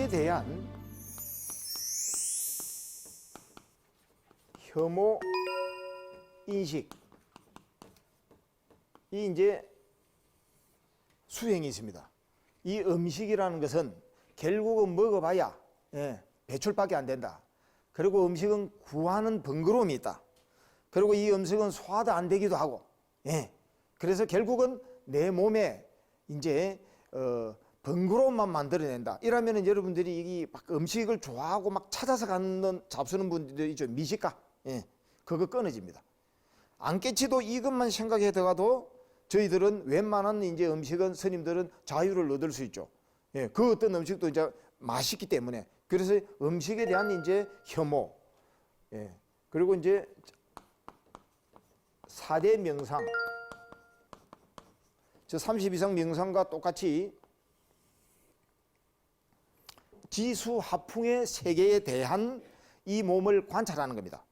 대한 혐오 인식, 이 이제 수행이 있습니다. 이 음식이라는 것은 결국은 먹어봐야 배출밖에 안 된다. 그리고 음식은 구하는 번거로움이 있다. 그리고 이 음식은 소화도 안 되기도 하고, 그래서 결국은 내 몸에 이제 번거로움만 만들어낸다. 이러면은 여러분들이 이 막 음식을 좋아하고 막 찾아서 잡수는 분들이 있죠. 미식가, 그거 끊어집니다. 안 깨치도 이것만 생각해 들어가도 저희들은 웬만한 이제 음식은 스님들은 자유를 얻을 수 있죠. 그 어떤 음식도 이제 맛있기 때문에. 그래서 음식에 대한 이제 혐오. 그리고 이제 4대 명상. 저 32성 명상과 똑같이 지수하풍의 세계에 대한 이 몸을 관찰하는 겁니다.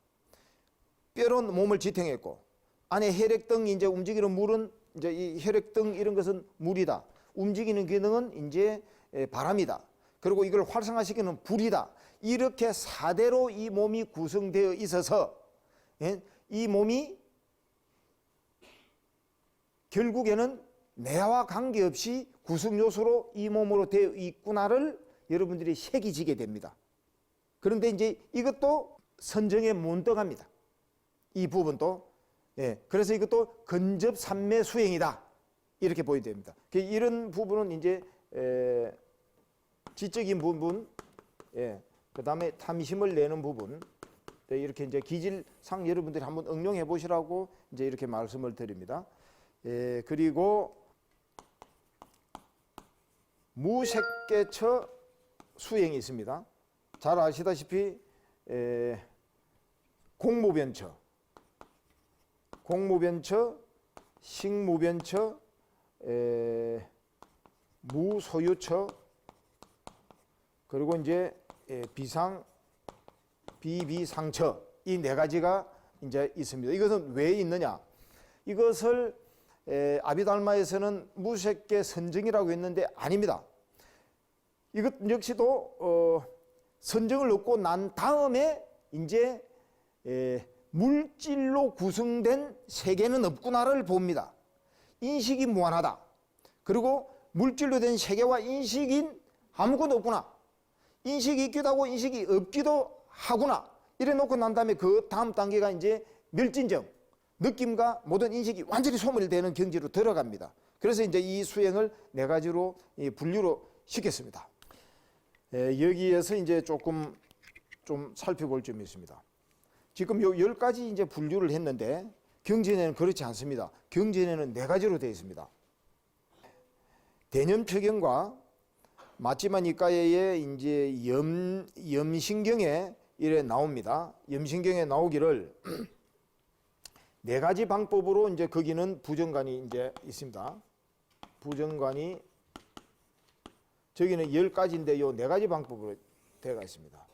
뼈로 몸을 지탱했고, 안에 혈액등 이제 움직이는 물은 이제 이 혈액등 이런 것은 물이다. 움직이는 기능은 이제 바람이다. 그리고 이걸 활성화시키는 불이다. 이렇게 4대로 이 몸이 구성되어 있어서 이 몸이 결국에는 내와 관계없이 구성요소로 이 몸으로 되어 있구나를 여러분들이 새기지게 됩니다. 그런데 이제 이것도 선정에 못 들어갑니다. 이 부분도. 그래서 이것도 근접삼매 수행이다. 이렇게 보여야 됩니다. 이런 부분은 이제 지적인 부분, 그 다음에 탐심을 내는 부분, 이렇게 이제 기질상 여러분들이 한번 응용해 보시라고 이제 이렇게 말씀을 드립니다. 그리고 무색계처 수행이 있습니다. 잘 아시다시피 공무변처, 식무변처, 무소유처, 그리고 이제 비비상처, 이 네 가지가 이제 있습니다. 이것은 왜 있느냐? 이것을 아비달마에서는 무색계 선정이라고 했는데 아닙니다. 이것 역시도 선정을 얻고 난 다음에 이제 물질로 구성된 세계는 없구나를 봅니다. 인식이 무한하다. 그리고 물질로 된 세계와 인식인 아무것도 없구나. 인식이 있기도 하고 인식이 없기도 하구나. 이래 놓고 난 다음에 그 다음 단계가 이제 멸진정, 느낌과 모든 인식이 완전히 소멸되는 경지로 들어갑니다. 그래서 이제 이 수행을 네 가지로 분류로 시켰습니다. 여기에서 이제 조금 좀 살펴볼 점이 있습니다. 지금 요 10가지 이제 분류를 했는데 경전에는 그렇지 않습니다. 경전에는 네 가지로 되어 있습니다. 대념표경과 맞지만 이과의 이제 염신경에 이래 나옵니다. 염신경에 나오기를 네 가지 방법으로 이제 거기는 부정관이 이제 있습니다. 부정관이 저기는 10가지인데 요 네 가지 방법으로 되어 있습니다.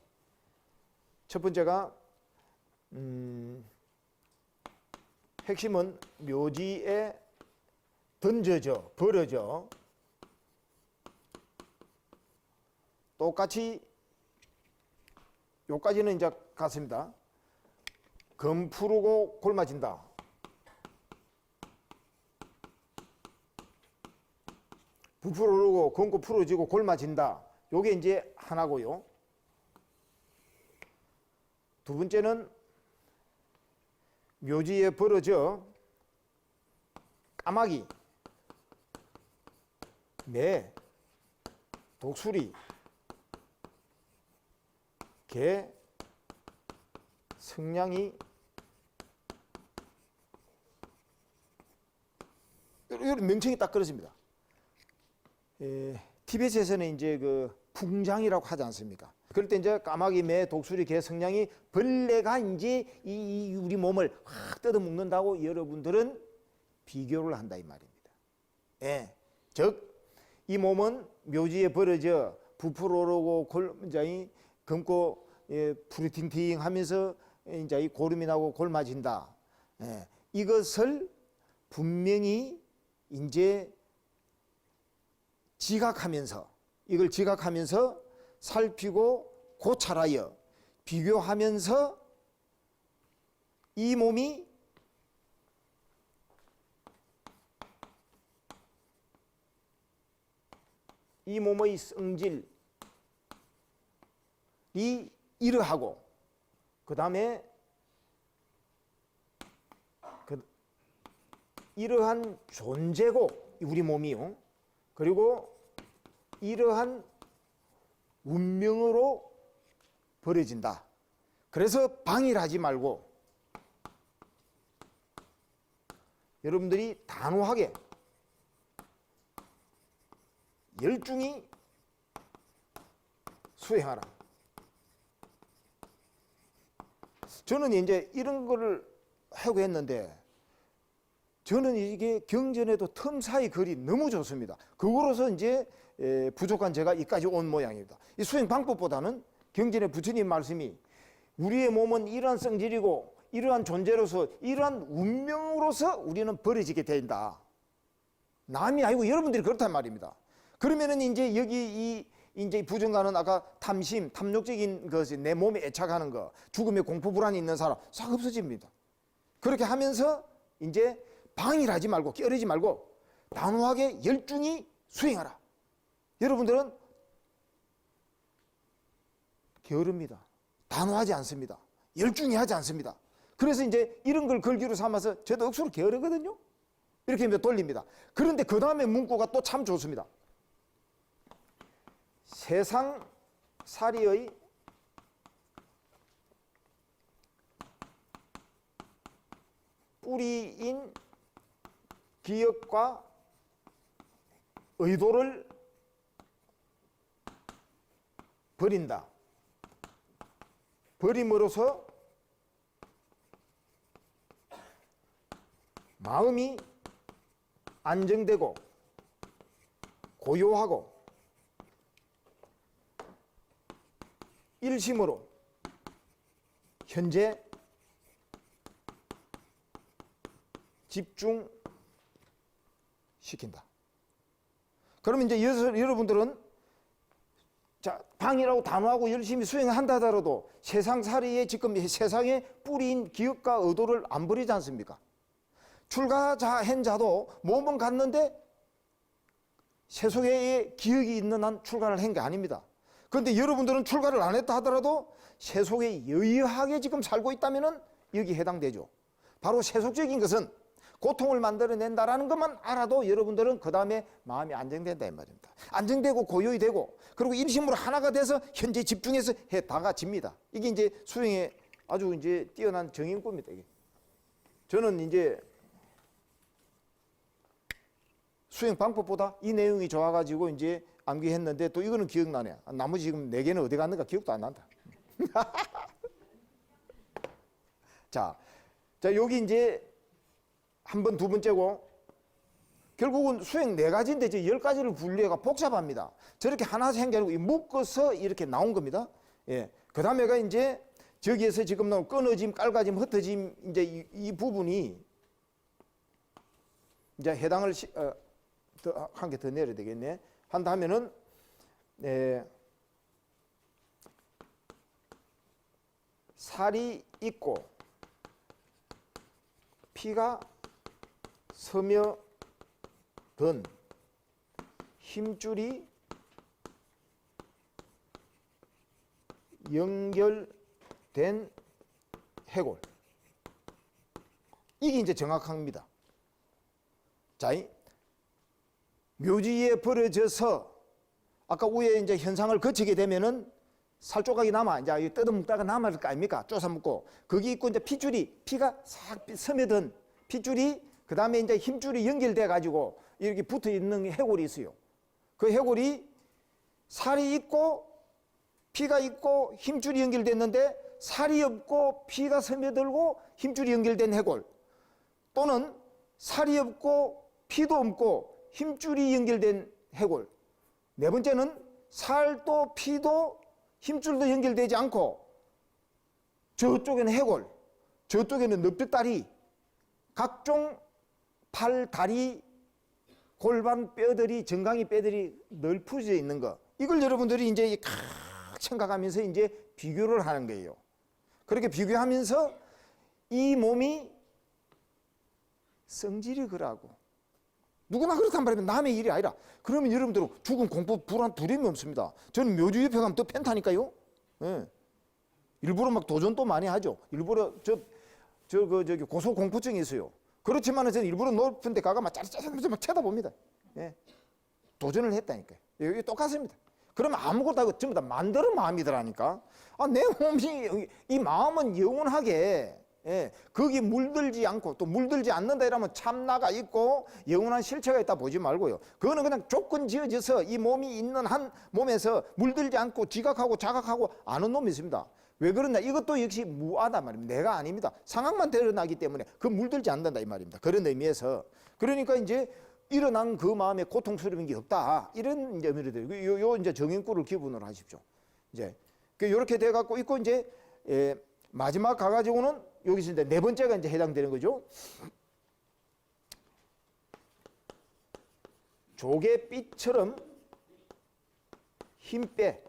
첫 번째가 핵심은 묘지에 던져져, 버려져 똑같이 요까지는 이제 같습니다. 검 푸르고 골마진다. 부풀어 오르고 검고 풀어지고 골마진다. 요게 이제 하나고요. 두 번째는 묘지에 벌어져 까마귀, 매, 독수리, 개, 성냥이, 이런 명칭이 딱 그렇습니다. 티베트에서는 이제 그 풍장이라고 하지 않습니까? 그럴 때 이제 까마귀, 매, 독수리, 개, 성냥이, 벌레가 이제 이 우리 몸을 확 뜯어먹는다고 여러분들은 비교를 한다 이 말입니다. 즉 이 몸은 묘지에 벌어져 부풀어 오르고 검고 푸르팅팅 하면서 이제 고름이 나고 골마진다. 이것을 분명히 이제 이걸 지각하면서 살피고 고찰하여 비교하면서 이 몸이 이 몸의 성질이 이러하고 그 다음에 이러한 존재고 우리 몸이요. 그리고 이러한 운명으로 벌어진다. 그래서 방일하지 말고 여러분들이 단호하게 열중히 수행하라. 저는 이제 이런 거를 하고 했는데 저는 이게 경전에도 틈사이 글이 너무 좋습니다. 그거로서 이제 부족한 제가 이까지 온 모양입니다. 이 수행 방법보다는 경전의 부처님 말씀이 우리의 몸은 이러한 성질이고 이러한 존재로서 이러한 운명으로서 우리는 벌어지게 된다. 남이 아니고 여러분들이 그렇단 말입니다. 그러면은 이제 여기 이제 부정가는 아까 탐심, 탐욕적인 것이 내 몸에 애착하는 거, 죽음의 공포 불안이 있는 사람 싹 없어집니다. 그렇게 하면서 이제 방일하지 말고 끼어르지 말고 단호하게 열중히 수행하라. 여러분들은 게으릅니다. 단호하지 않습니다. 열중히 하지 않습니다. 그래서 이제 이런 걸 걸기로 삼아서 저도 억수로 게으르거든요. 이렇게 돌립니다. 그런데 그 다음에 문구가 또 참 좋습니다. 세상살이의 뿌리인 기억과 의도를 버린다. 버림으로써 마음이 안정되고 고요하고 일심으로 현재 집중시킨다. 그러면 이제 여러분들은 자, 방이라고 단호하고 열심히 수행한다 하더라도 세상살이에 지금 세상에 뿌린 기억과 의도를 안 버리지 않습니까? 출가자 자도 몸은 갔는데 세속에 기억이 있는 한 출가를 한 게 아닙니다. 그런데 여러분들은 출가를 안 했다 하더라도 세속에 여유하게 지금 살고 있다면 여기 해당되죠. 바로 세속적인 것은 고통을 만들어낸다라는 것만 알아도 여러분들은 그 다음에 마음이 안정된다 이 말입니다. 안정되고 고요히 되고 그리고 일심으로 하나가 돼서 현재 집중해서 해 다가집니다. 이게 이제 수행에 아주 이제 뛰어난 정인구입니다. 이게. 저는 이제 수행 방법보다 이 내용이 좋아가지고 이제 암기했는데 또 이거는 기억나네. 나머지 지금 4개는 어디 갔는가 기억도 안 난다. 자, 여기 이제 한 번, 두 번째고 결국은 수행 4가지인데 이제 10가지를 분류해가 복잡합니다. 저렇게 하나 생겨고 묶어서 이렇게 나온 겁니다. 예. 그 다음에가 이제 저기에서 지금 나온 끊어짐, 깔가짐, 흩어짐 이제 이 부분이 이제 해당을 한 개 더 내려야 되겠네. 한다 하면은 살이 있고 피가 스며든 힘줄이 연결된 해골. 이게 이제 정확합니다. 자, 묘지에 벌어져서 아까 위에 이제 현상을 거치게 되면은 살 조각이 남아 이제 뜯어먹다가 남을 거 아닙니까? 쪼사 먹고 거기 있고 이제 핏줄이 피가 싹 스며든 핏줄이 그 다음에 이제 힘줄이 연결돼 가지고 이렇게 붙어 있는 해골이 있어요. 그 해골이 살이 있고 피가 있고 힘줄이 연결됐는데 살이 없고 피가 스며들고 힘줄이 연결된 해골, 또는 살이 없고 피도 없고 힘줄이 연결된 해골. 네 번째는 살도 피도 힘줄도 연결되지 않고 저쪽에는 해골, 저쪽에는 넓적다리, 각종 팔, 다리, 골반 뼈들이, 정강이 뼈들이 널브러져 있는 거. 이걸 여러분들이 이제 생각하면서 이제 비교를 하는 거예요. 그렇게 비교하면서 이 몸이 성질이 그러고 누구나 그렇단 말이에요. 남의 일이 아니라. 그러면 여러분들은 죽음 공포 불안 두려움이 없습니다. 저는 묘지 옆에 가면 더 펜타니까요. 예. 일부러 막 도전도 많이 하죠. 일부러 저기 고소 공포증이 있어요. 그렇지만 저는 일부러 높은 데 가가 막 짜릿짜릿하면서 막 쳐다봅니다. 예. 도전을 했다니까요. 이게 똑같습니다. 그러면 아무것도 하고 전부 다 만드는 마음이더라니까. 아, 내 몸이, 이 마음은 영원하게, 예, 거기 물들지 않고 또 물들지 않는다 이러면 참나가 있고 영원한 실체가 있다 보지 말고요. 그거는 그냥 조건 지어져서 이 몸이 있는 한 몸에서 물들지 않고 지각하고 자각하고 아는 놈이 있습니다. 왜 그러냐? 이것도 역시 무아다 말입니다. 내가 아닙니다. 상황만 드러나기 때문에 그 물들지 않는다 이 말입니다. 그런 의미에서 그러니까 이제 일어난 그 마음에 고통스러운 게 없다. 이런 이제 의미를 드려요. 요 이제 정인구를 기본으로 하십시오. 이제 이렇게 돼 갖고 있고 이제 마지막 가가지고는 여기서 이제 네 번째가 이제 해당되는 거죠. 조개빛처럼 힘 빼.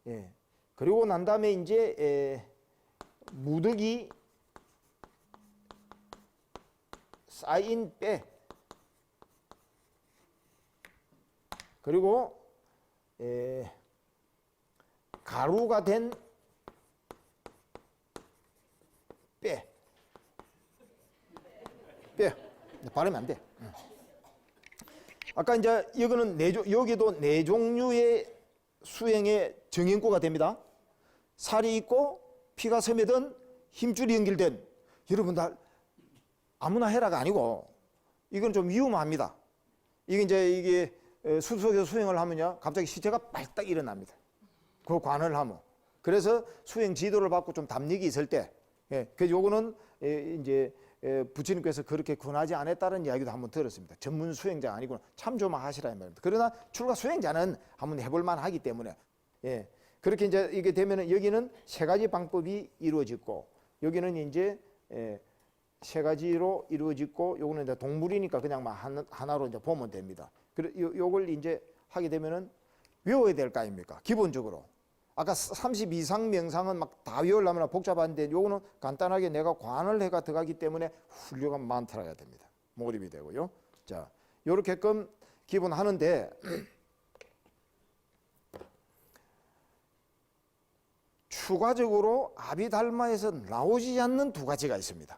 예. 그리고 난 다음에 이제 무더기 쌓인 빼. 그리고 가루가 된 빼. 발음이 안 돼. 아까 이제 이거는 여기도 네 종류의 수행의 정인구가 됩니다. 살이 있고 피가 스며든 힘줄이 연결된. 여러분 다 아무나 해라가 아니고 이건 좀 위험합니다. 이게 숲속에서 수행을 하면요 갑자기 시체가 발딱 일어납니다. 그 관을 하면. 그래서 수행 지도를 받고 좀 담력이 있을 때, 그래서 요거는 이제 부처님께서 그렇게 권하지 않았다는 이야기도 한번 들었습니다. 전문 수행자 아니고 참조만 하시라 이 말입니다. 그러나 출가 수행자는 한번 해볼만 하기 때문에, 그렇게 이제 이게 되면은 여기는 세 가지 방법이 이루어지고 여기는 이제 세 가지로 이루어지고 요거는 이제 동물이니까 그냥 막 하나로 이제 보면 됩니다. 그래 요걸 이제 하게 되면은 외워야 될 거 아닙니까? 기본적으로. 아까 30 이상 명상은 막 다 외우려면 복잡한데 요거는 간단하게 내가 관을 해가 들어가기 때문에 훌륭한 만트라야 됩니다. 몰입이 되고요. 자, 요렇게끔 기본 하는데 추가적으로 아비달마에서 나오지 않는 두 가지가 있습니다.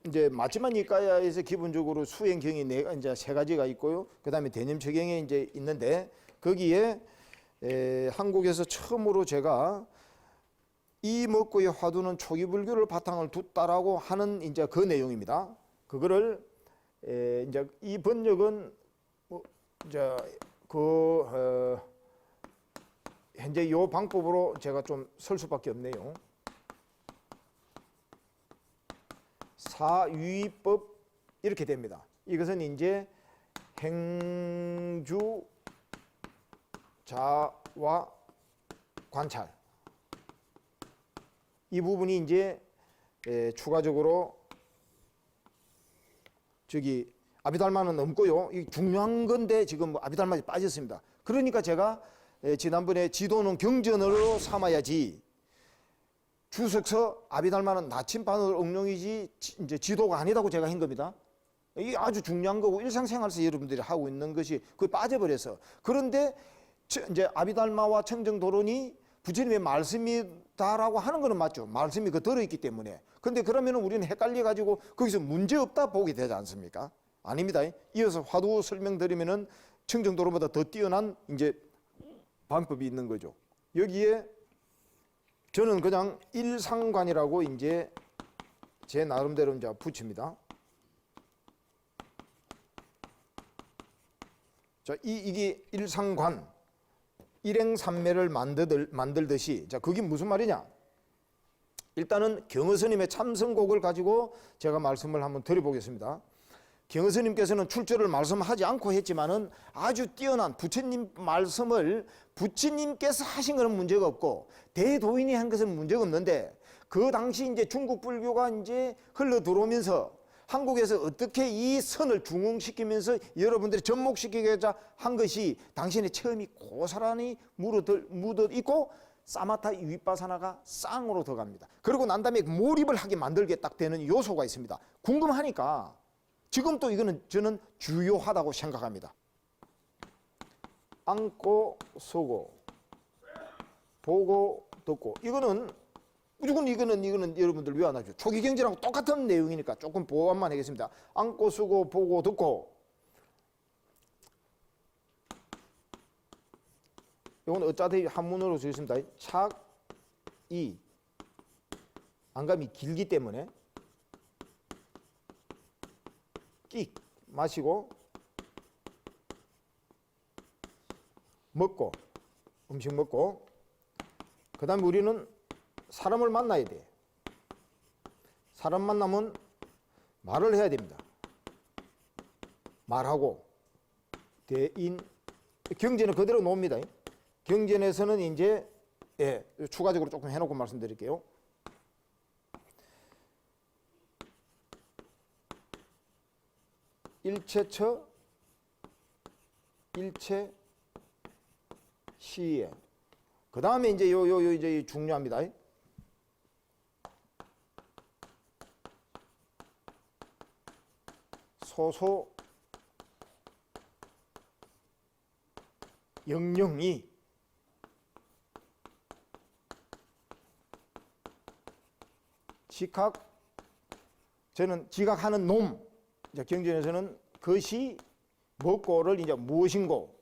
이제 마지막 니까야에서 기본적으로 수행경이 이제 세 가지가 있고요. 그다음에 대념처경에 이제 있는데 거기에 한국에서 처음으로 제가 이 먹고의 화두는 초기 불교를 바탕을 뒀다라고 하는 이제 그 내용입니다. 그거를 이제 이 번역은 이제 현재 요 방법으로 제가 좀 쓸 수밖에 없네요. 사유의법 이렇게 됩니다. 이것은 이제 행주 자와 관찰 이 부분이 이제 추가적으로 저기 아비달마는 없고요. 이 중요한 건데 지금 뭐 아비달마에 빠졌습니다. 그러니까 제가 지난번에 지도는 경전으로 삼아야지 주석서 아비달마는 나침반으로 응용이지 이제 지도가 아니다고 제가 한 겁니다. 이게 아주 중요한 거고 일상생활에서 여러분들이 하고 있는 것이 그게 빠져버려서 그런데 이제 아비달마와 청정도론이 부처님의 말씀이다라고 하는 거는 맞죠. 말씀이 그 들어있기 때문에. 근데 그러면 우리는 헷갈려가지고 거기서 문제 없다 보게 되지 않습니까? 아닙니다. 이어서 화두 설명드리면은 청정도론보다 더 뛰어난 이제 방법이 있는 거죠. 여기에 저는 그냥 일상관이라고 이제 제 나름대로 이제 붙입니다. 자, 이게 일상관. 일행삼매를 만들듯이 자 그게 무슨 말이냐 일단은 경허스님의 참선곡을 가지고 제가 말씀을 한번 드려보겠습니다. 경허스님께서는 출처를 말씀하지 않고 했지만은 아주 뛰어난 부처님 말씀을 부처님께서 하신 것은 문제가 없고 대도인이 한 것은 문제가 없는데 그 당시 이제 중국 불교가 이제 흘러 들어오면서 한국에서 어떻게 이 선을 중흥시키면서 여러분들이 접목시키고자 한 것이 당신의 처음이 고스란히 묻어 있고 사마타 위파사나가 쌍으로 들어갑니다. 그러고 난 다음에 몰입을 하게 만들게 딱 되는 요소가 있습니다. 궁금하니까 지금 또 이거는 저는 주요하다고 생각합니다. 앉고 서고 보고 듣고 이거는 무조건 이거는 여러분들 왜 안 하죠? 초기 경제랑 똑같은 내용이니까 조금 보완만 하겠습니다. 앉고 서고 보고 듣고 이건 어차피 한문으로 쓰겠습니다. 착이 안감이 길기 때문에 끽 마시고 먹고 음식 먹고 그 다음에 우리는 사람을 만나야 돼. 사람 만나면 말을 해야 됩니다. 말하고 대인 경제는 그대로 놓습니다. 경전에서는 이제 추가적으로 조금 해놓고 말씀드릴게요. 일체처 일체 시에 그 다음에 이제 이제 중요합니다. 소소 영영이 지각 저는 지각하는 놈 이제 경전에서는 것이 먹고를 이제 무엇인고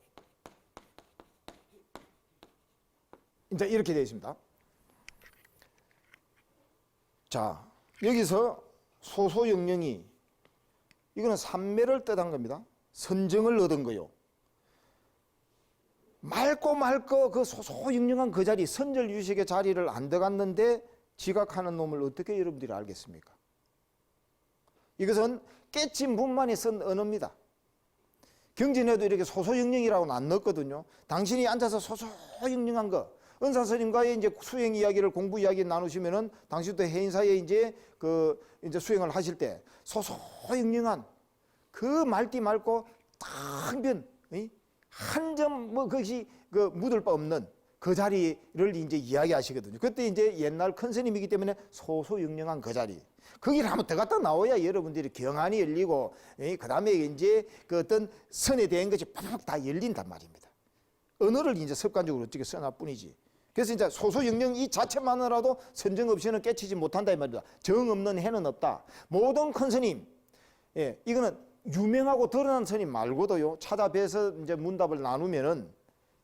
이제 이렇게 되어 있습니다. 자 여기서 소소영령이 이거는 삼매를 뜻한 겁니다. 선정을 얻은 거요. 맑고 그 소소영령한 그 자리 선절유식의 자리를 안 들어갔는데 지각하는 놈을 어떻게 여러분들이 알겠습니까? 이것은 깨친 분만이 쓴 언어입니다. 경전에도 이렇게 소소영령이라고는 안 넣었거든요. 당신이 앉아서 소소영령한 거 은사스님과의 이제 수행 이야기를 공부 이야기 나누시면은 당신도 해인사에 이제 이제 수행을 하실 때 소소영령한 그 말띠 맑고 탕변 한 점 뭐 그것이 그 묻을 바 없는 그 자리를 이제 이야기하시거든요. 그때 이제 옛날 큰 스님이기 때문에 소소영령한 그 자리. 거기를 한번 더 갔다 나와야 여러분들이 경안이 열리고 그 다음에 이제 그 어떤 선에 대한 것이 팍팍 다 열린단 말입니다. 언어를 이제 습관적으로 어떻게 써놔 뿐이지. 그래서 이제 소소영령 이 자체만으로도 선정 없이는 깨치지 못한다 이 말입니다. 정 없는 해는 없다. 모든 큰 스님, 이거는 유명하고 드러난 스님 말고도요. 찾아뵈서 이제 문답을 나누면은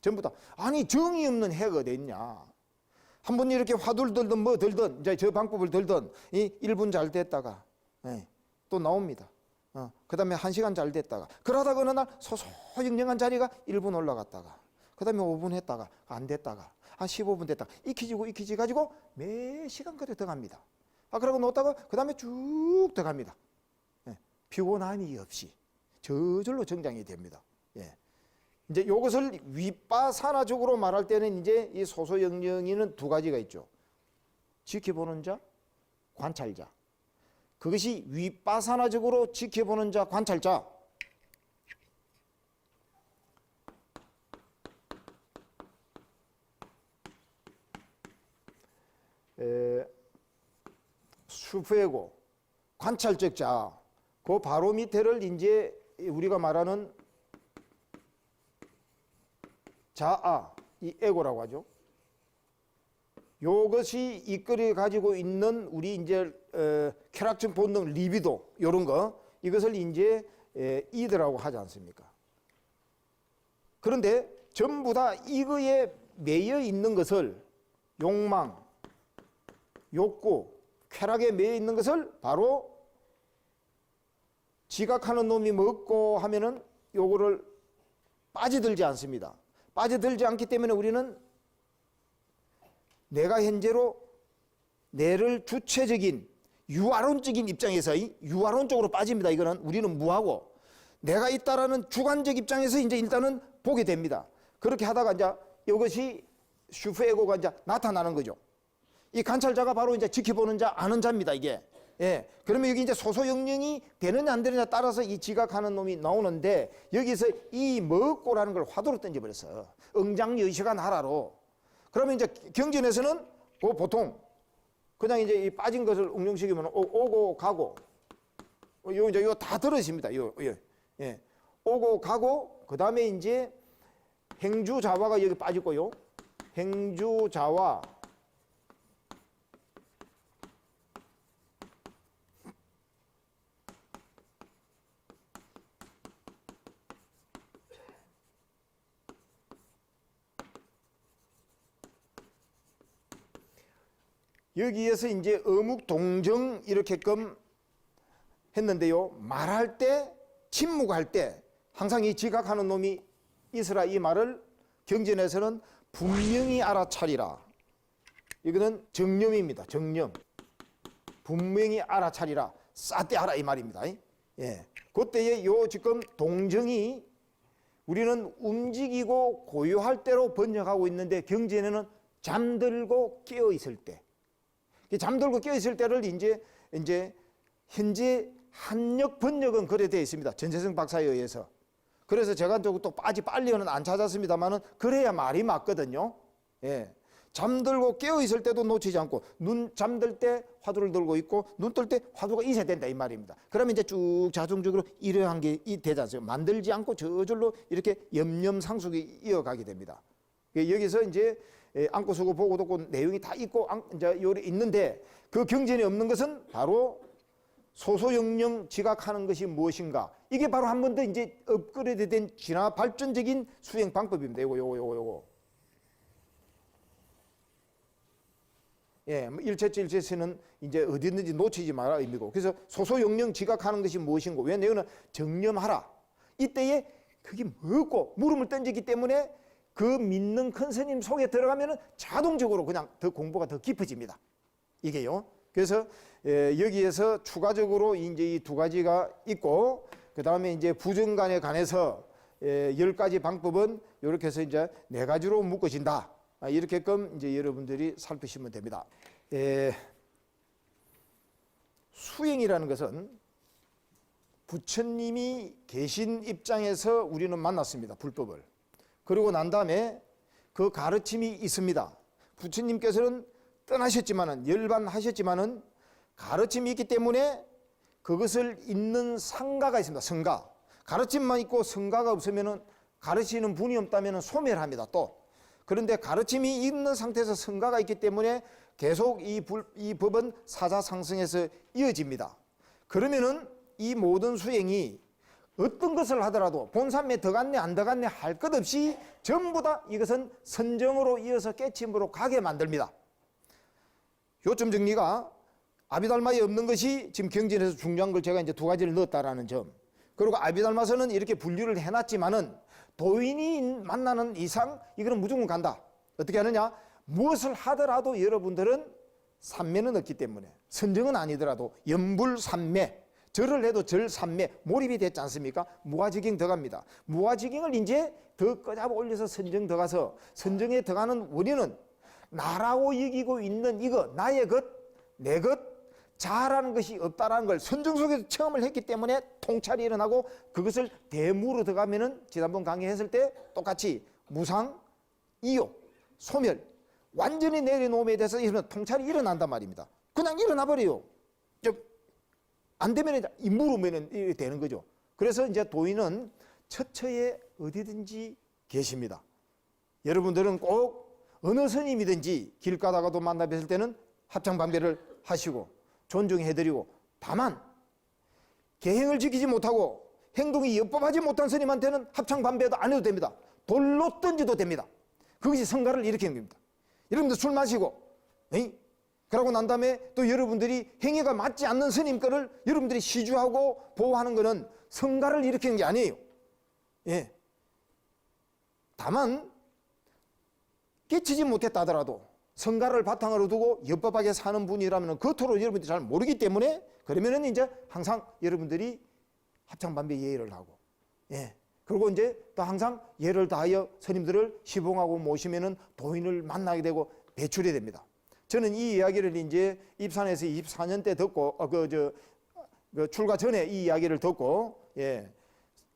전부 다 아니 정이 없는 해가 어디 있냐. 한 번 이렇게 화두를 들든 뭐 들든 이제 저 방법을 들든 1분 잘 됐다가 또 나옵니다. 그 다음에 1시간 잘 됐다가 그러다가 어느 날 소소영령한 자리가 1분 올라갔다가 그 다음에 5분 했다가 안 됐다가 한 15분 됐다가 익히지 가지고 몇 시간 그래 들어갑니다. 그러고 놓다가 그 다음에 쭉 들어갑니다. 피곤함이 없이 저절로 정장이 됩니다. 이제 이것을 위빠사나적으로 말할 때는 이제 이 소소영령이는 두 가지가 있죠. 지켜보는 자, 관찰자. 그것이 위빠사나적으로 지켜보는 자, 관찰자. 수프에고 관찰적 자. 그 바로 밑에를 이제 우리가 말하는 자아, 이 에고라고 하죠. 요것이 이끌어 가지고 있는 우리 이제 쾌락적 본능, 리비도 이런 거 이것을 이제 이드라고 하지 않습니까? 그런데 전부 다 이거에 매여 있는 것을 욕망, 욕구, 쾌락에 매여 있는 것을 바로 지각하는 놈이 먹고 하면은 요거를 빠져들지 않습니다. 빠져들지 않기 때문에 우리는 내가 현재로 내를 주체적인 유아론적인 입장에서 유아론적으로 빠집니다. 이거는 우리는 무하고 내가 있다라는 주관적 입장에서 이제 일단은 보게 됩니다. 그렇게 하다가 이제 이것이 슈퍼에고가 이제 나타나는 거죠. 이 관찰자가 바로 이제 지켜보는 자, 아는 자입니다. 이게 예. 그러면 여기 이제 소소영령이 되느냐 안 되느냐 따라서 이 지각하는 놈이 나오는데 여기서 이 먹고라는 걸 화두로 던져버렸어. 응장여시가 나라로. 그러면 이제 경전에서는 그 보통 그냥 이제 이 빠진 것을 응용시키면 오고 가고 요 이제 요 다 들으십니다. 요 예. 오고 가고 그다음에 이제 행주자화가 여기 빠지고요. 행주자화 여기에서 이제 어묵동정 이렇게끔 했는데요. 말할 때, 침묵할 때 항상 이 지각하는 놈이 있으라 이 말을 경전에서는 분명히 알아차리라. 이거는 정념입니다. 정념. 분명히 알아차리라. 싸대 하라 이 말입니다. 예. 그때에 요 지금 동정이 우리는 움직이고 고요할 때로 번역하고 있는데 경전에는 잠들고 깨어 있을 때. 잠들고 깨어 있을 때를 이제 현재 한역 번역은 그래 되어 있습니다. 전세성 박사에 의해서. 그래서 제가 또 아직 빨리는 안 찾았습니다만은 그래야 말이 맞거든요. 예. 잠들고 깨어 있을 때도 놓치지 않고 눈 잠들 때 화두를 들고 있고 눈 뜰 때 화두가 있어야 된다 이 말입니다. 그러면 이제 쭉 자동적으로 이러한 게 되지 않습니까? 만들지 않고 저절로 이렇게 염염상숙이 이어가게 됩니다. 여기서 이제 안고 서고 보고 듣고 내용이 다 있고 이제 요리 있는데 그 경전에 없는 것은 바로 소소영령 지각하는 것이 무엇인가? 이게 바로 한 번 더 이제 업그레이드된 진화 발전적인 수행 방법입니다. 요거. 예, 일체치 일체치는 이제 어디든지 놓치지 마라 의미고. 그래서 소소영령 지각하는 것이 무엇인고? 왜 내가 정념하라. 이때에 그게 뭐고 물음을 던지기 때문에 그 믿는 큰 스님 속에 들어가면은 자동적으로 그냥 더 공부가 더 깊어집니다. 이게요. 그래서 여기에서 추가적으로 이제 이 두 가지가 있고 그 다음에 이제 부정간에 관해서 10가지 방법은 이렇게 해서 이제 4가지로 묶어진다. 이렇게끔 이제 여러분들이 살피시면 됩니다. 수행이라는 것은 부처님이 계신 입장에서 우리는 만났습니다. 불법을. 그러고 난 다음에 그 가르침이 있습니다. 부처님께서는 떠나셨지만은 열반하셨지만은 가르침이 있기 때문에 그것을 잇는 성가가 있습니다. 성가. 가르침만 있고 성가가 없으면은 가르치는 분이 없다면은 소멸합니다. 또 그런데 가르침이 있는 상태에서 성가가 있기 때문에 계속 이 법은 사자상승에서 이어집니다. 그러면은 이 모든 수행이 어떤 것을 하더라도 본산매 들어갔네 안 들어갔네 할 것 없이 전부 다 이것은 선정으로 이어서 깨침으로 가게 만듭니다. 요점 정리가 아비달마에 없는 것이 지금 경전에서 중요한 걸 제가 이제 2가지를 넣었다라는 점. 그리고 아비달마서는 이렇게 분류를 해놨지만은 도인이 만나는 이상 이거는 무조건 간다. 어떻게 하느냐? 무엇을 하더라도 여러분들은 삼매는 없기 때문에 선정은 아니더라도 염불삼매 절을 해도 절삼매 몰입이 됐지 않습니까? 무아지경 들어갑니다. 무아지경을 이제 더 꺼잡아 올려서 선정 들어가서 선정에 들어가는 원인은 나라고 여기고 있는 이거 나의 것, 내 것, 자라는 것이 없다라는 걸 선정 속에서 체험을 했기 때문에 통찰이 일어나고 그것을 대무로 들어가면은 지난번 강의했을 때 똑같이 무상, 이욕, 소멸 완전히 내려놓음에 대해서 이러면 통찰이 일어난단 말입니다. 그냥 일어나 버려요. 안 되면 물으면 되는 거죠. 그래서 이제 도인은 처처에 어디든지 계십니다. 여러분들은 꼭 어느 스님이든지 길 가다가도 만나 뵀을 때는 합창반배를 하시고 존중해드리고 다만 계행을 지키지 못하고 행동이 엽법하지 못한 스님한테는 합창반배도 안 해도 됩니다. 돌로 던져도 됩니다. 그것이 성가를 일으키는 겁니다. 여러분들 술 마시고 그러고 난 다음에 또 여러분들이 행위가 맞지 않는 스님 거를 여러분들이 시주하고 보호하는 것은 성가를 일으키는 게 아니에요. 예. 다만 깨치지 못했다 하더라도 성가를 바탕으로 두고 엽법하게 사는 분이라면 겉으로 여러분들이 잘 모르기 때문에 그러면은 이제 항상 여러분들이 합창반배 예의를 하고 그리고 이제 또 항상 예를 다하여 스님들을 시봉하고 모시면은 도인을 만나게 되고 배출이 됩니다. 저는 이 이야기를 이제 입산해서 24년 때 듣고, 출가 전에 이 이야기를 듣고, 예.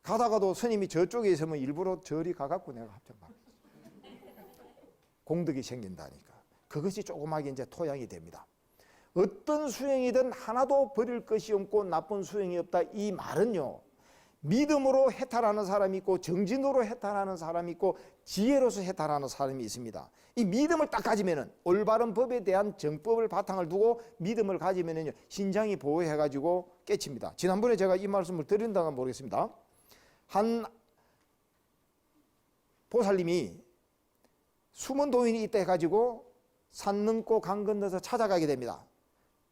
가다가도 스님이 저쪽에 있으면 일부러 저리 가갖고 내가 합장 막 공덕이 생긴다니까. 그것이 조그맣게 이제 토양이 됩니다. 어떤 수행이든 하나도 버릴 것이 없고 나쁜 수행이 없다. 이 말은요, 믿음으로 해탈하는 사람이 있고 정진으로 해탈하는 사람이 있고 지혜로서 해탈하는 사람이 있습니다. 이 믿음을 딱 가지면은, 올바른 법에 대한 정법을 바탕을 두고 믿음을 가지면은요, 신장이 보호해가지고 깨칩니다. 지난번에 제가 이 말씀을 드린다가 모르겠습니다. 한 보살님이 숨은 도인이 있다 해가지고 산 넘고 강 건너서 찾아가게 됩니다.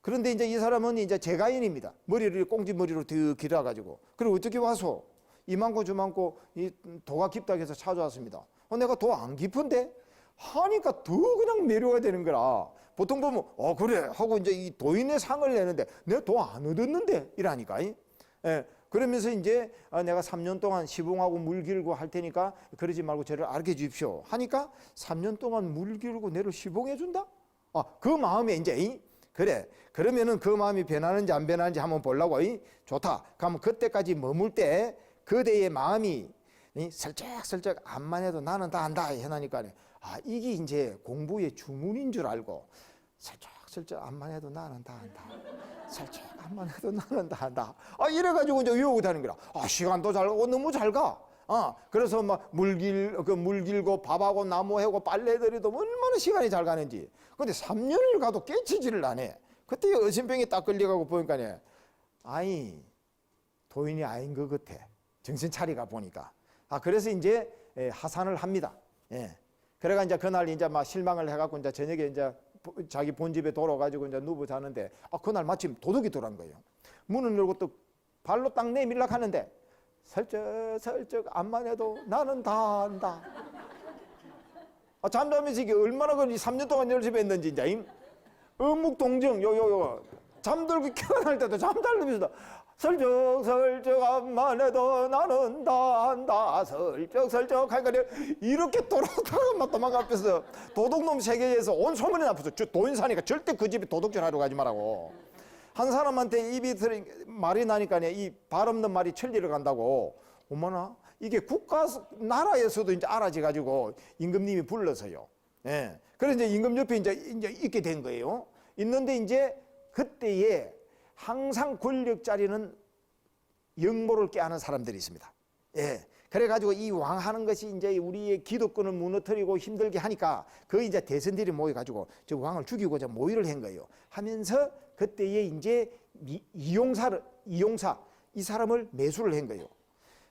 그런데 이제 이 사람은 이제 제가인입니다. 머리를 꽁지머리로 더 길어가지고. 그리고 어떻게 와서 이만고 저만고 이 도가 깊다 해서 찾아왔습니다. 내가 도 안 깊은데? 하니까 더 그냥 매료가 되는 거라. 보통 보면 그래 하고 이제 이 도인의 상을 내는데 내가 도 안 얻었는데 이라니까. 예. 그러면서 이제 내가 3년 동안 시봉하고 물 길고 할 테니까 그러지 말고 저를 알게 주십시오 하니까 3년 동안 물 길고 내를 시봉해 준다? 그 마음에 이제 그래, 그러면은 그 마음이 변하는지 안 변하는지 한번 보려고. 좋다. 그러면 그때까지 머물 때 그대의 마음이 슬쩍슬쩍 암만 해도 나는 다 안다 해나니까 이게 이제 공부의 주문인 줄 알고 슬쩍슬쩍 암만 해도 나는 다 안다. 살짝 암만 해도 나는 다 한다. 이래가지고 이제 외우고 다니는 거라. 시간도 잘 가고 너무 잘 가. 그래서 막 물 길고 밥하고 나무 해고 빨래들이도 얼마나 시간이 잘 가는지. 근데 3년을 가도 깨치지를 않아. 그때 어신병에 딱 걸려가고 보니까 도인이 아닌 것 같아. 정신 차리가 보니까. 그래서 이제 하산을 합니다. 예. 그래가 이제 그날 이제 막 실망을 해갖고 이제 저녁에 이제 자기 본집에 돌아가지고 이제 누워 자는데 그날 마침 도둑이 들어온 거예요. 문을 열고 또 발로 딱 내밀려 하는데 슬쩍슬쩍 암만 해도 나는 다 안다. 잠자면서 이게 얼마나 3년 동안 열심히 했는지 이제 어묵동정 잠들고 깨어날 때도 잠자면서 슬쩍슬쩍 암만 해도 나는 다 안다. 슬쩍슬쩍 하니까 이렇게 돌아다가 도망 앞에서 도둑놈 세계에서 온 소문이 나쁘죠. 도인 사니까 절대 그 집에 도둑질 하러 가지 말라고. 한 사람한테 입이 말이 나니까 이 발 없는 말이 천리를 간다고. 어머나 이게 국가 나라에서도 이제 알아져가지고 임금님이 불러서요. 예. 그래서 이제 임금 옆에 이제 있게 된 거예요. 있는데 이제 그때에 항상 권력 자리는 역모를 깨하는 사람들이 있습니다. 예. 그래가지고 이 왕 하는 것이 이제 우리의 기득권을 무너뜨리고 힘들게 하니까 그 이제 대선들이 모여가지고 저 왕을 죽이고자 모의를 한 거예요. 하면서 그때에 이제 이용사 이 사람을 매수를 한 거예요.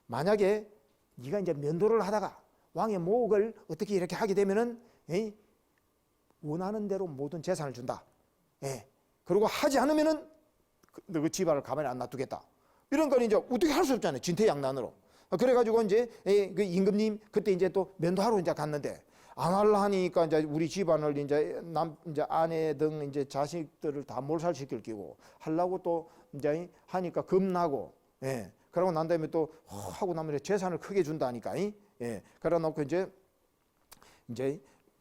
만약에 네가 이제 면도를 하다가 왕의 목을 어떻게 이렇게 하게 되면은 원하는 대로 모든 재산을 준다. 예. 그리고 하지 않으면은 너 그 집안을 가만히 안 놔두겠다. 이런 건 이제 어떻게 할 수 없잖아요. 진퇴양난으로. 그래가지고 이제 그 임금님 그때 이제 또 면도하러 이제 갔는데 안 하려 하니까 이제 우리 집안을 이제 이제 아내 등 이제 자식들을 다 몰살시킬 끼고 하려고 또 이제 하니까 겁나고. 예. 그러고 난 다음에 또 하고 나면 재산을 크게 준다니까. 예. 그래 놓고 이제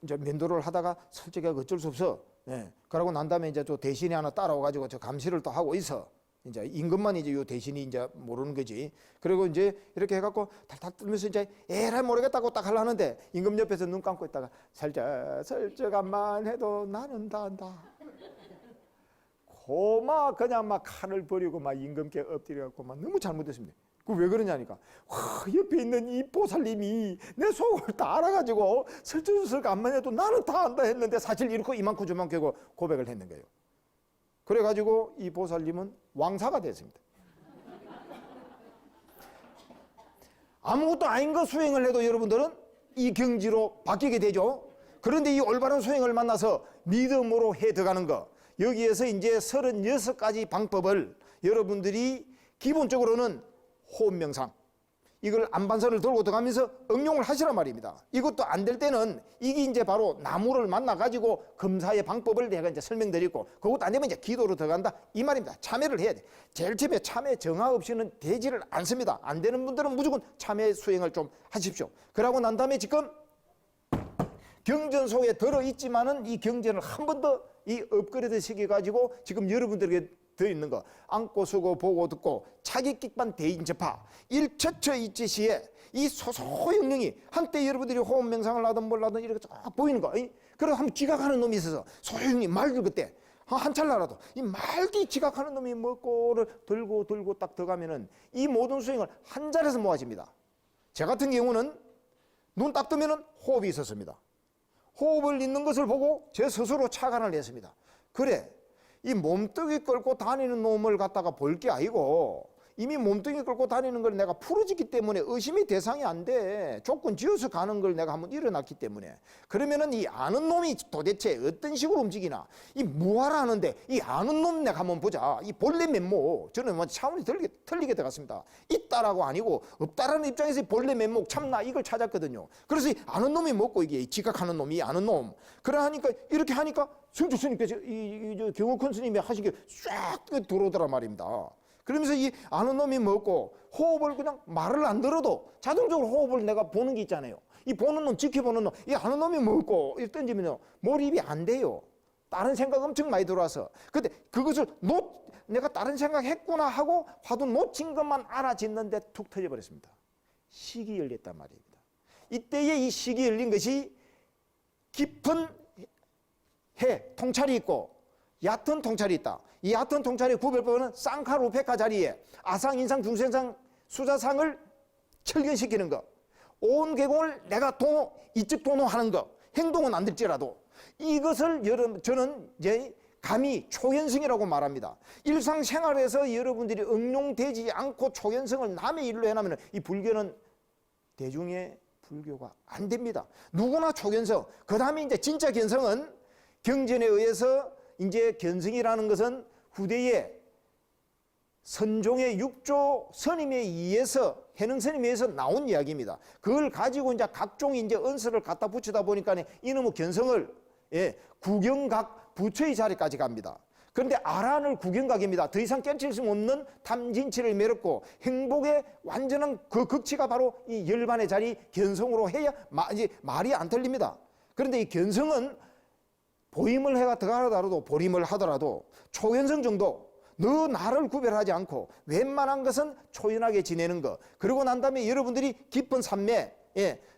면도를 하다가 솔직히 어쩔 수 없어. 예. 그러고 난 다음에 이제 또 대신이 하나 따라와가지고 저 감시를 또 하고 있어. 이제 임금만 이제 요 대신이 이제 모르는 거지. 그리고 이제 이렇게 해갖고 탈탈 떨면서 이제 에라 모르겠다고 딱 하려는데 임금 옆에서 눈 감고 있다가 슬쩍 암만 해도 나는 다 안다. 고마 그냥 막 칼을 버리고 막 임금께 엎드려갖고 막 너무 잘못했습니다. 그 왜 그러냐니까 옆에 있는 이 보살님이 내 속을 다 알아가지고 슬쩍슬쩍 암만 해도 나는 다 안다 했는데 사실 이렇게 이만큼 저만큼 고백을 했는 거예요. 그래가지고 이 보살님은 왕사가 됐습니다. 아무것도 아닌 거 수행을 해도 여러분들은 이 경지로 바뀌게 되죠. 그런데 이 올바른 수행을 만나서 믿음으로 해 들어가는 거, 여기에서 이제 36가지 방법을 여러분들이 기본적으로는 호흡명상, 이걸 안반선을 들고 들어가면서 응용을 하시란 말입니다. 이것도 안 될 때는 이게 이제 바로 나무를 만나가지고 검사의 방법을 내가 이제 설명드리고, 그것도 안 되면 이제 기도로 들어간다 이 말입니다. 참여를 해야 돼. 제일 처음에 참여 정화 없이는 되지를 않습니다. 안 되는 분들은 무조건 참여 수행을 좀 하십시오. 그러고 난 다음에 지금 경전 속에 들어있지만은 이 경전을 한 번 더 이 업그레이드 시켜가지고 지금 여러분들에게 드리는 거 안고 쓰고 보고 듣고 차기기반 대인 접하 일처처 이치 시에 이 소소영령이 한때 여러분들이 호흡 명상을 하든 뭘 하든 이렇게 쫙 보이는 거. 그래서 한번 지각하는 놈이 있어서 소영이 말들 그때 한 찰나라도 이 말뒤 지각하는 놈이 먹고를 들고 딱 들어가면은 이 모든 수행을 한 자리에서 모아집니다. 제 같은 경우는 눈 딱 뜨면은 호흡이 있었습니다. 호흡을 있는 것을 보고 제 스스로 착안을 했습니다. 그래, 이 몸뚱이 끌고 다니는 놈을 갖다가 볼 게 아니고 이미 몸뚱이 끌고 다니는 걸 내가 풀어지기 때문에 의심의 대상이 안 돼. 조건 지어서 가는 걸 내가 한번 일어났기 때문에. 그러면은 이 아는 놈이 도대체 어떤 식으로 움직이나. 이 무하라 하는데 이 아는 놈 내가 한번 보자. 이 본래 면목. 저는 뭐 차원이 틀리게 들어갔습니다. 있다라고 아니고 없다라는 입장에서 본래 면목 참나 이걸 찾았거든요. 그래서 이 아는 놈이 먹고 이게 지각하는 놈이 아는 놈. 그래 하니까 이렇게 하니까 성주 스님께서 이 경호큰 스님이 하신 게 쫙 들어오더라 말입니다. 그러면서 이 아는 놈이 먹고 호흡을 그냥 말을 안 들어도 자동적으로 호흡을 내가 보는 게 있잖아요. 이 보는 놈, 지켜보는 놈, 이 아는 놈이 먹고 이 던지면요 몰입이 안 돼요. 다른 생각 엄청 많이 들어와서. 근데 그것을 내가 다른 생각 했구나 하고 화두 놓친 것만 알아짓는데 툭 터져버렸습니다. 식이 열렸단 말입니다. 이때에 이 식이 열린 것이 깊은 통찰이 있고 얕은 통찰이 있다. 이 얕은 통찰의 구별법은 쌍칼 우페카 자리에 아상, 인상, 중생상, 수자상을 철견시키는 것. 온 계공을 내가 이쪽 도노하는 것. 행동은 안 될지라도 이것을 저는 이제 감히 초현성이라고 말합니다. 일상생활에서 여러분들이 응용되지 않고 초현성을 남의 일로 해놓으면 이 불교는 대중의 불교가 안 됩니다. 누구나 초견성. 그 다음에 이제 진짜 견성은 경전에 의해서 이제 견성이라는 것은 후대에 선종의 육조 스님에 의해서 해능 스님에 의해서 나온 이야기입니다. 그걸 가지고 이제 각종의 이제 언설을 갖다 붙이다 보니까 이놈의 견성을 구경각 부처의 자리까지 갑니다. 그런데 아란을 구경각입니다. 더 이상 깨칠 수 없는 탐진치를 메렸고 행복의 완전한 그 극치가 바로 이 열반의 자리 견성으로 해야 이제 말이 안 틀립니다. 그런데 이 견성은 보임을 해가 들어가더라도 보림을 하더라도 초현성 정도 너 나를 구별하지 않고 웬만한 것은 초연하게 지내는 거 그러고 난 다음에 여러분들이 깊은 산매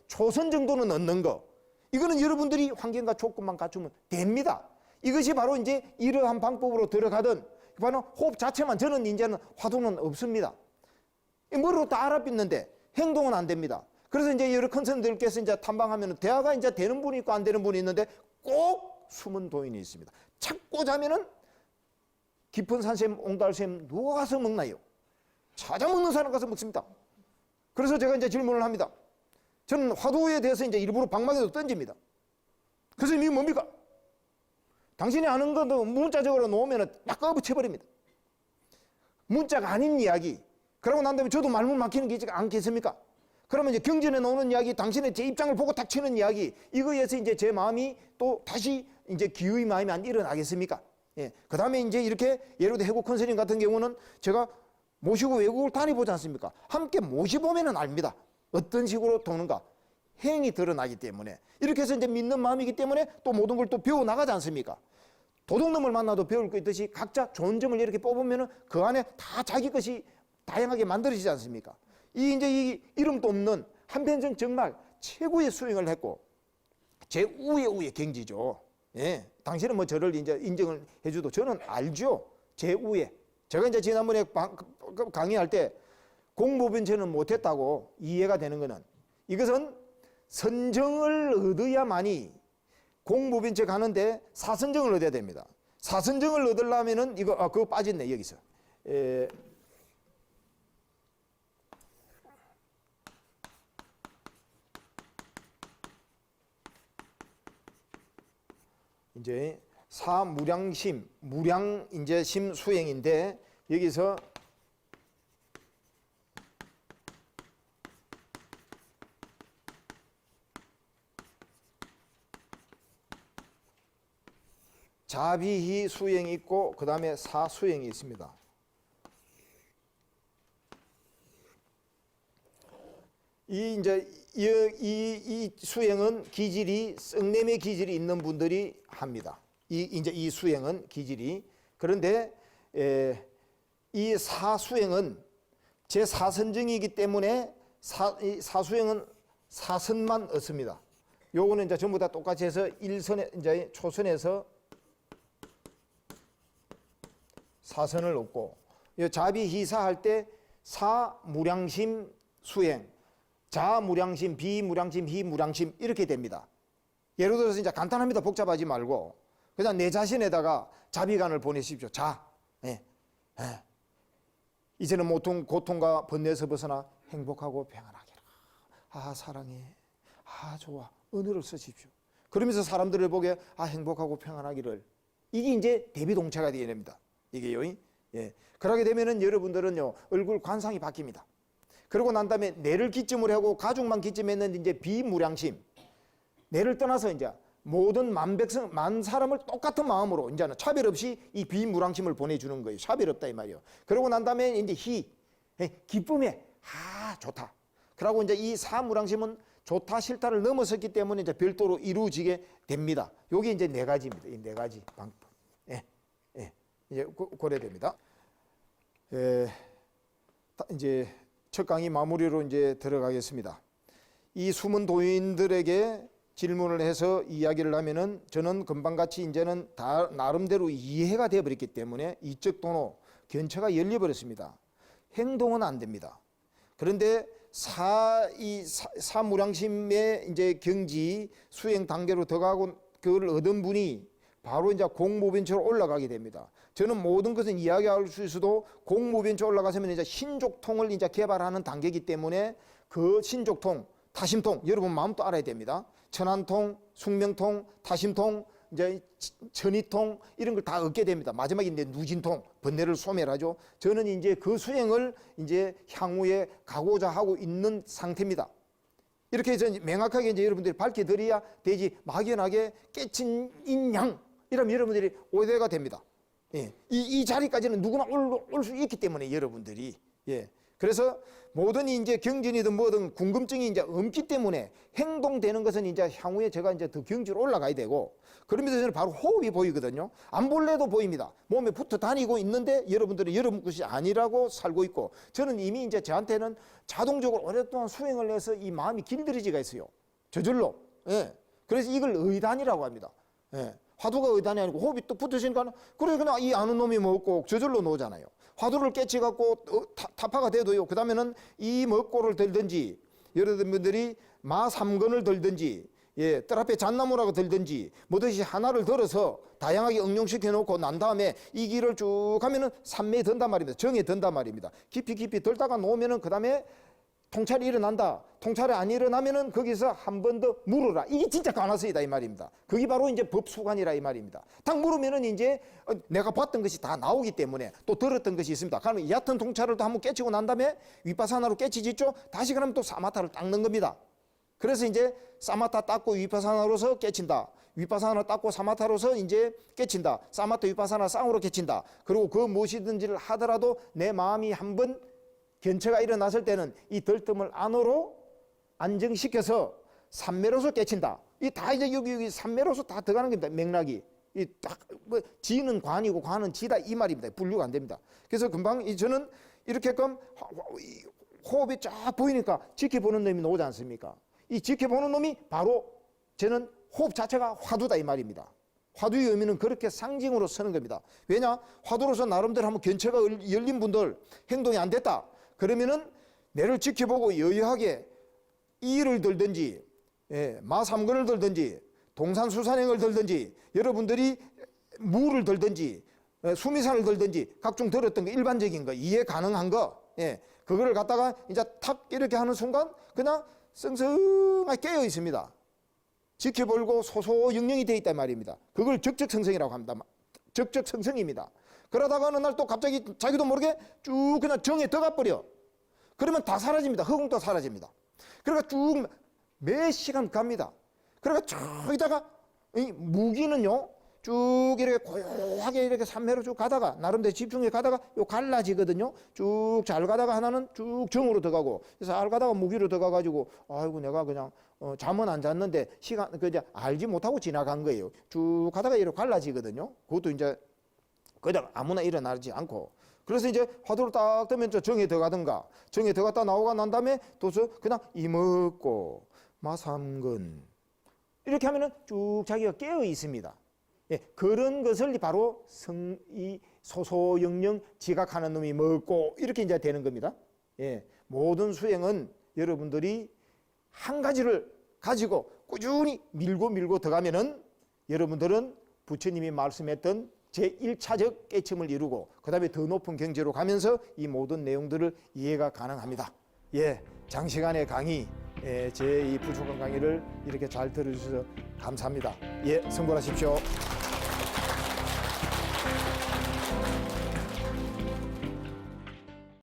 초선 정도는 얻는 거 이거는 여러분들이 환경과 조건만 갖추면 됩니다. 이것이 바로 이제 이러한 방법으로 들어가든 바로 호흡 자체만 저는 이제는 화두는 없습니다. 머리로 다 알아듣는데 행동은 안 됩니다. 그래서 이제 여러 컨설팅들께서 이제 탐방하면 대화가 이제 되는 분이 있고 안 되는 분이 있는데 꼭 숨은 도인이 있습니다. 찾고 자면은 깊은 산샘, 옹달샘 누가 가서 먹나요? 찾아먹는 사람 가서 먹습니다. 그래서 제가 이제 질문을 합니다. 저는 화두에 대해서 이제 일부러 방망이도 던집니다. 그래서 이게 뭡니까? 당신이 아는 것도 문자적으로 놓으면 딱 꺼붙여버립니다. 문자가 아닌 이야기. 그러고 난 다음에 저도 말문 막히는 게 있지 않겠습니까? 그러면 이제 경전에 나오는 이야기, 당신의 제 입장을 보고 딱 치는 이야기, 이거에서 이제 제 마음이 또 다시 이제 기의 마음이 안 일어나겠습니까? 그 다음에 이제 이렇게 예를 들어 해국 컨설팅 같은 경우는 제가 모시고 외국을 다니보지 않습니까? 함께 모시보면은 압니다. 어떤 식으로 도는가. 행이 드러나기 때문에. 이렇게 해서 이제 믿는 마음이기 때문에 또 모든 걸 또 배워 나가지 않습니까? 도둑놈을 만나도 배울 거 있듯이 각자 좋은 점을 이렇게 뽑으면은 그 안에 다 자기 것이 다양하게 만들어지지 않습니까? 이제 이 이름도 없는 한편성 정말 최고의 수행을 했고 제 우의 경지죠. 당신은 뭐 저를 이제 인정을 해줘도 저는 알죠. 제 우에. 제가 이제 지난번에 강의할 때 공무변체는 못했다고 이해가 되는 거는 이것은 선정을 얻어야만이 공무변체 가는데 사선정을 얻어야 됩니다. 사선정을 얻으려면은 그거 빠졌네 여기서. 이제 사무량심, 무량 이제 심 수행인데 여기서 자비희 수행이 있고 그 다음에 사수행이 있습니다. 이 수행은 기질이 썩냄의 기질이 있는 분들이 합니다. 이제 이 수행은 기질이. 그런데 이 사수행은 제 사선정이기 때문에 이 사수행은 사선만 얻습니다. 요거는 이제 전부 다 똑같이 해서 일선에 이제 초선에서 사선을 얻고, 요 자비희사 할 때 사무량심 수행, 자무량심, 비무량심, 희무량심 이렇게 됩니다. 예를 들어서 이제 간단합니다. 복잡하지 말고 그냥 내 자신에다가 자비관을 보내십시오. 자, 이제는 모든 고통과 번뇌에서 벗어나 행복하고 평안하게. 아, 사랑해. 아, 좋아. 언어를 쓰십시오. 그러면서 사람들을 보게 행복하고 평안하기를. 이게 이제 대비동체가 되어야 됩니다. 이게요. 예. 그러게 되면은 여러분들은요, 얼굴 관상이 바뀝니다. 그러고 난 다음에 내를 기점으로 하고 가족만 기점했는데 이제 비무량심. 내를 떠나서 이제 모든 만백성, 만 사람을 똑같은 마음으로 이제는 차별 없이 이 비무량심을 보내주는 거예요. 차별 없다 이 말이에요. 그러고 난 다음에 이제 기쁨에 좋다. 그러고 이제 이 사무량심은 좋다 싫다를 넘어섰기 때문에 이제 별도로 이루어지게 됩니다. 요게 이제 네 가지입니다. 이 네 가지 방법. 이제 고려됩니다. 이제 첫 강의 마무리로 이제 들어가겠습니다. 이 숨은 도인들에게 질문을 해서 이야기를 하면은 저는 금방같이 이제는 다 나름대로 이해가 되어버렸기 때문에 이적 도노 견처가 열려버렸습니다. 행동은 안 됩니다. 그런데 사무량심의 이제 경지 수행 단계로 들어가고 그걸 얻은 분이 바로 이제 공무변처로 올라가게 됩니다. 저는 모든 것은 이야기할 수 있어도 공무변처 올라가서면 이제 신족통을 이제 개발하는 단계이기 때문에 그 신족통, 타심통, 여러분 마음도 알아야 됩니다. 천안통, 숙명통, 타심통, 이제 천이통 이런 걸 다 얻게 됩니다. 마지막에 이제 누진통, 번뇌를 소멸하죠. 저는 이제 그 수행을 이제 향후에 가고자 하고 있는 상태입니다. 이렇게 해서 명확하게 이제 여러분들이 밝혀드려야 되지 막연하게 깨친 인양 이러면 여러분들이 오해가 됩니다. 예. 이 자리까지는 누구나 올 수 있기 때문에 여러분들이. 예. 그래서 모든 이제 경전이든 뭐든 궁금증이 이제 없기 때문에 행동되는 것은 이제 향후에 제가 이제 더 경지로 올라가야 되고 그러면서 저는 바로 호흡이 보이거든요. 안 볼래도 보입니다. 몸에 붙어 다니고 있는데 여러분들은 여러분 것이 아니라고 살고 있고 저는 이미 이제 저한테는 자동적으로 오랫동안 수행을 해서 이 마음이 길들여지가 있어요. 저절로. 예. 그래서 이걸 의단이라고 합니다. 예. 화두가 의단이 아니고 호흡이 또 붙으시니까 그래서 그냥 이 아는 놈이 먹고 저절로 놓잖아요. 화두를 깨치갖고 타파가 돼도요. 그 다음에는 이 먹고를 들든지 여러분들이 마삼건을 들든지 뜰 앞에 잣나무라고 들든지 뭐든지 하나를 들어서 다양하게 응용시켜 놓고 난 다음에 이 길을 쭉 가면은 삼매에 든단 말입니다. 정에 든단 말입니다. 깊이 들다가 놓으면은 그 다음에 통찰이 일어난다. 통찰이 안 일어나면은 거기서 한 번 더 물어라. 이게 진짜 관화서이다 이 말입니다. 그게 바로 이제 법수관이라 이 말입니다. 딱 물으면은 이제 내가 봤던 것이 다 나오기 때문에 또 들었던 것이 있습니다. 그러면 얕은 통찰을 또 한번 깨치고 난 다음에 위파사나로 깨치짓죠. 다시 그러면 또 사마타를 닦는 겁니다. 그래서 이제 사마타 닦고 위파사나로서 깨친다. 위파사나 닦고 사마타로서 이제 깨친다. 사마타 위파사나 쌍으로 깨친다. 그리고 그 무엇이든지를 하더라도 내 마음이 한번 견처가 일어났을 때는 이 들뜸을 안으로 안정시켜서 삼매로서 깨친다. 이 다 이제 여기 삼매로서 다 들어가는 겁니다. 맥락이. 이 딱 뭐 지는 관이고 관은 지다 이 말입니다. 분류가 안 됩니다. 그래서 금방 저는 이렇게끔 호흡이 쫙 보이니까 지켜보는 놈이 나오지 않습니까? 이 지켜보는 놈이 바로 저는 호흡 자체가 화두다 이 말입니다. 화두의 의미는 그렇게 상징으로 쓰는 겁니다. 왜냐? 화두로서 나름대로 한번 견처가 열린 분들 행동이 안 됐다. 그러면은 내를 지켜보고 여유하게 이를 들든지 마삼건을 들든지 동산수산행을 들든지 여러분들이 무를 들든지 수미산을 들든지 각종 들었던 거 일반적인 거 이해 가능한 거 그거를 갖다가 이제 탁 이렇게 하는 순간 그냥 썽썽하게 깨어 있습니다. 지켜보고 소소영령이 되어 있단 말입니다. 그걸 적적성성이라고 합니다. 적적성성입니다. 그러다가 어느 날 또 갑자기 자기도 모르게 쭉 그냥 정에 들어가 버려. 그러면 다 사라집니다. 허공도 사라집니다. 그러니까 쭉 몇 시간 갑니다. 그러니까 저기다가 이 무기는요 쭉 이렇게 고요하게 이렇게 산매로 쭉 가다가 나름대로 집중해 가다가 요 갈라지거든요. 쭉 잘 가다가 하나는 쭉 정으로 들어가고 그래서 잘 가다가 무기로 들어가 가지고 아이고 내가 그냥 잠은 안 잤는데 시간 그냥 알지 못하고 지나간 거예요. 쭉 가다가 이렇게 갈라지거든요. 그것도 이제 그냥 아무나 일어나지 않고 그래서 이제 화두를 딱 뜨면 저 정에 들어가든가 정에 들어갔다 나오고 난 다음에 또 그냥 이먹고 마삼근 이렇게 하면은 쭉 자기가 깨어 있습니다. 예, 그런 것을 바로 이 소소영령 지각하는 놈이 먹고 이렇게 이제 되는 겁니다. 예, 모든 수행은 여러분들이 한 가지를 가지고 꾸준히 밀고 들어가면은 여러분들은 부처님이 말씀했던 제1차적 깨침을 이루고 그 다음에 더 높은 경지로 가면서 이 모든 내용들을 이해가 가능합니다. 예, 장시간의 강의, 제 이 부족한 강의를 이렇게 잘 들어주셔서 감사합니다. 예, 성불하십시오.